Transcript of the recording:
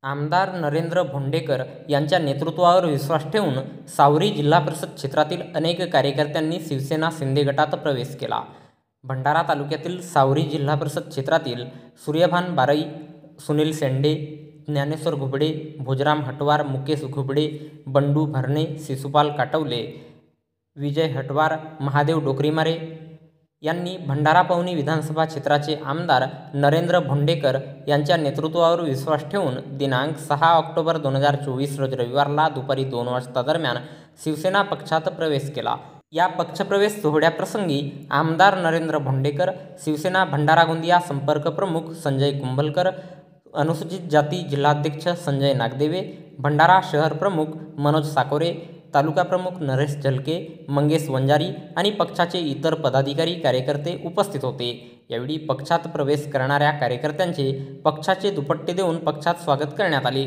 आमदार नरेंद्र भोंडेकर यांच्या नेतृत्वावर विश्वास ठेवून सावरी जिल्हा परिषद क्षेत्रातील अनेक कार्यकर्त्यांनी शिवसेना शिंदे गटात प्रवेश केला. भंडारा तालुक्यातील सावरी जिल्हा परिषद क्षेत्रातील सूर्यभान बारई, सुनील शेंडे, ज्ञानेश्वर घुबडे, भोजराम हटवार, मुकेश घुबडे, बंडू भरणे, शिशुपाल काटवले, विजय हटवार, महादेव डोकरीमारे यांनी भंडारा पवनी विधानसभा क्षेत्राचे आमदार नरेंद्र भोंडेकर यांच्या नेतृत्वावर विश्वास ठेवून दिनांक 6 ऑक्टोबर 2024 रोजी रविवारला दुपारी 2 वाजता दरम्यान शिवसेना पक्षात प्रवेश केला. या पक्षप्रवेश सोहळ्याप्रसंगी आमदार नरेंद्र भोंडेकर, शिवसेना भंडारा गोंदिया संपर्क प्रमुख संजय कुंभलकर, अनुसूचित जाती जिल्हाध्यक्ष संजय नागदेवे, भंडारा शहर प्रमुख मनोज साकोरे, तालुका प्रमुख नरेश झलके, मंगेश वंजारी आणि पक्षाचे इतर पदाधिकारी कार्यकर्ते उपस्थित होते. यावेळी पक्षात प्रवेश करणाऱ्या कार्यकर्त्यांचे पक्षाचे दुपट्टे देऊन पक्षात स्वागत करण्यात आले.